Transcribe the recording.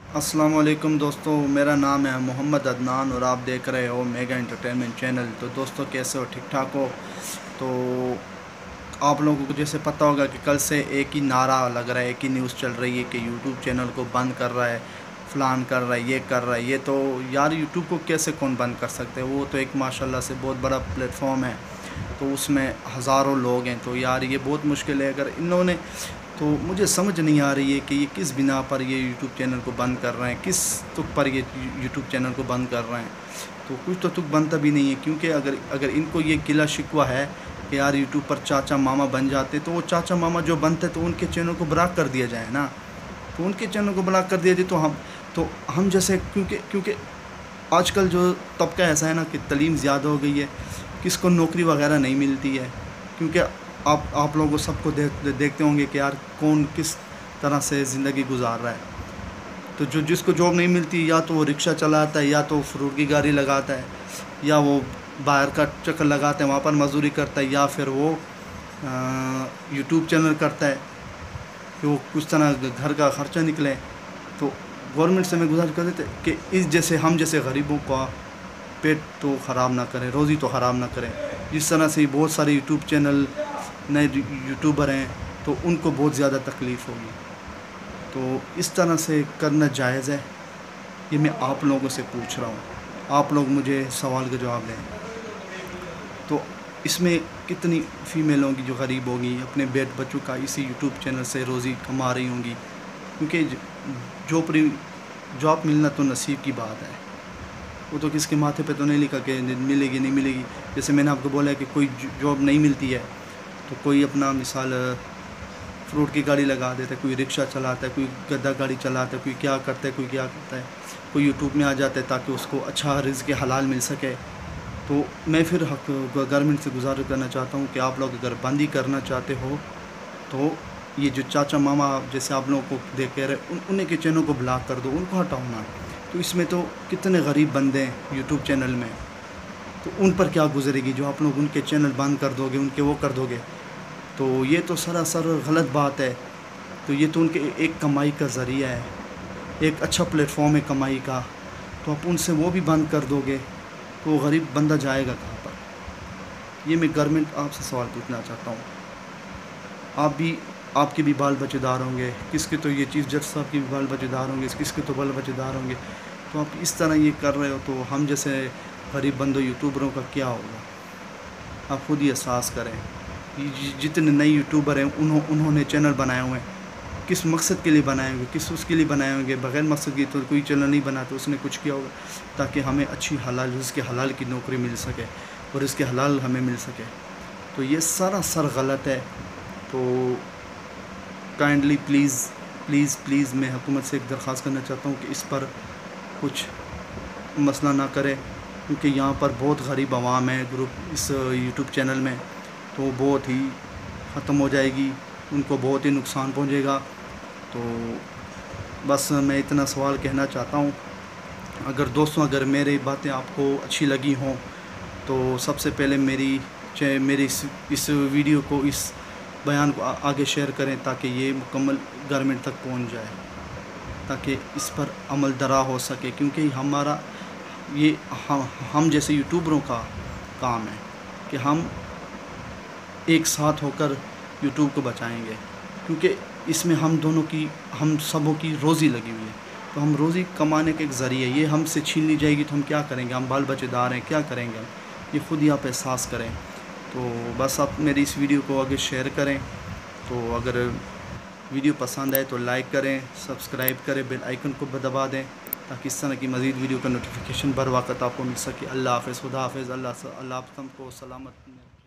अस्सलाम वालेकुम दोस्तों, मेरा नाम है मोहम्मद अदनान और आप देख रहे हो मेगा एंटरटेनमेंट चैनल। तो दोस्तों कैसे हो, ठीक ठाक हो? तो आप लोगों को जैसे पता होगा कि कल से एक ही नारा लग रहा है, एक ही न्यूज़ चल रही है कि यूट्यूब चैनल को बंद कर रहा है, फ़लान कर रहा है, ये कर रहा है। ये तो यार यूट्यूब को कैसे कौन बंद कर सकते हैं? वो तो एक माशाल्लाह से बहुत बड़ा प्लेटफॉर्म है, तो उसमें हज़ारों लोग हैं। तो यार ये बहुत मुश्किल है। अगर इन्होंने, तो मुझे समझ नहीं आ रही है कि ये किस बिना पर ये यूट्यूब चैनल को बंद कर रहे हैं, किस तुक पर ये यूट्यूब चैनल को बंद कर रहे हैं। तो कुछ तो तुक बनता भी नहीं है, क्योंकि अगर अगर इनको ये गिला शिकवा है कि यार यूट्यूब पर चाचा मामा बन जाते, तो वो चाचा मामा जो बनते तो उनके चैनल को ब्लॉक कर दिया जाए ना। तो उनके चैनल को ब्लॉक कर दिया जाए तो हम जैसे, क्योंकि आजकल जो तबका ऐसा है ना कि तालीम ज़्यादा हो गई है, किसको नौकरी वगैरह नहीं मिलती है। क्योंकि आप लोगों को सबको देखते होंगे कि यार कौन किस तरह से ज़िंदगी गुजार रहा है। तो जिसको जॉब नहीं मिलती, या तो वो रिक्शा चलाता है, या तो फ्रूट की गाड़ी लगाता है, या वो बाहर का चक्कर लगाता है, वहाँ पर मजदूरी करता है, या फिर वो यूट्यूब चैनल करता है कि वो कुछ तरह घर का ख़र्चा निकले। तो गवर्नमेंट से मैं गुजारिश कर देते कि इस जैसे हम जैसे गरीबों का पेट तो ख़राब ना करें, रोज़ी तो ख़राब ना करें। जिस तरह से बहुत सारे यूट्यूब चैनल नए यूट्यूबर हैं, तो उनको बहुत ज़्यादा तकलीफ़ होगी। तो इस तरह से करना जायज़ है? ये मैं आप लोगों से पूछ रहा हूँ, आप लोग मुझे सवाल का जवाब दें। तो इसमें कितनी फ़ीमेल होंगी जो गरीब होंगी, अपने बेट बच्चों का इसी यूट्यूब चैनल से रोज़ी कमा रही होंगी। क्योंकि जॉब मिलना तो नसीब की बात है, वो तो किसके माथे पे तो नहीं लिखा कि मिलेगी नहीं मिलेगी। जैसे मैंने आपको बोला है कि कोई जॉब नहीं मिलती है, तो कोई अपना मिसाल फ्रूट की गाड़ी लगा देता है, कोई रिक्शा चलाता है, कोई गद्दा गाड़ी चलाता है, कोई क्या करता है, कोई क्या करता है, कोई यूट्यूब में आ जाता है ताकि उसको अच्छा रिज़्क़ हलाल मिल सके। तो मैं फिर गवर्नमेंट से गुजारिश करना चाहता हूँ कि आप लोग अगर बंदी करना चाहते हो, तो ये जो चाचा मामा जैसे आप लोगों को देख कह रहे, उन्हीं के चैनल को ब्लॉक कर दो, उनको हटाओ ना। तो इसमें तो कितने गरीब बंदे हैं यूट्यूब चैनल में, तो उन पर क्या गुजरेगी जो आप लोग उनके चैनल बंद कर दोगे, उनके वो कर दोगे। तो ये तो सरासर गलत बात है। तो ये तो उनके एक कमाई का ज़रिया है, एक अच्छा प्लेटफॉर्म है कमाई का। तो आप उनसे वो भी बंद कर दोगे, तो वो गरीब बंदा जाएगा कहाँ पर? ये मैं गवर्नमेंट आपसे सवाल पूछना चाहता हूँ। आपके भी बाल बच्चेदार होंगे, किसके तो ये चीफ जज साहब के भी बाल बच्चेदार होंगे, किसके तो बाल बच्चेदार होंगे। तो आप इस तरह ये कर रहे हो, तो हम जैसे गरीब बंदों यूट्यूबरों का क्या होगा? आप खुद ही एहसास करें। जितने नए यूट्यूबर हैं, उन्होंने चैनल बनाए हुए हैं, किस मकसद के लिए बनाए होंगे, किस उसके लिए बनाए होंगे? बग़ैर मकसद की तो कोई चैनल नहीं बना। तो उसने कुछ किया होगा ताकि हमें अच्छी हलाल रिज़्क़ हलाल की नौकरी मिल सके और इसके हलाल हमें मिल सके। तो ये सरासर गलत है। तो काइंडली प्लीज़ मैं हुकूमत से एक दरख्वास्त करना चाहता हूँ कि इस पर कुछ मसला ना करे, क्योंकि यहाँ पर बहुत गरीब आवाम है ग्रुप इस यूट्यूब चैनल में। तो बहुत ही ख़त्म हो जाएगी, उनको बहुत ही नुकसान पहुँचेगा। तो बस मैं इतना सवाल कहना चाहता हूँ। अगर दोस्तों, अगर मेरी बातें आपको अच्छी लगी हों, तो सबसे पहले मेरी इस वीडियो को, इस बयान को आगे शेयर करें, ताकि ये मुकम्मल गवर्नमेंट तक पहुँच जाए, ताकि इस पर अमल दरा हो सके। क्योंकि हमारा ये हम जैसे यूट्यूबरों का काम है कि हम एक साथ होकर यूट्यूब को बचाएंगे, क्योंकि इसमें हम सबों की रोज़ी लगी हुई है। तो हम रोज़ी कमाने के एक ज़रिए, ये हमसे छीन ली जाएगी तो हम क्या करेंगे? हम बाल बच्चेदार हैं, क्या करेंगे हम? ये ख़ुद ही आप एहसास करें। तो बस आप मेरी इस वीडियो को आगे शेयर करें। तो अगर वीडियो पसंद आए तो लाइक करें, सब्सक्राइब करें, बेल आइकन को दबा दें, ताकि इस तरह की मज़ीद वीडियो का नोटिफिकेशन बर वक़्त आपको मिल सके। अल्लाह हाफ़िज़, खुदा हाफ़िज़, अल्लाह आप सबको सलामत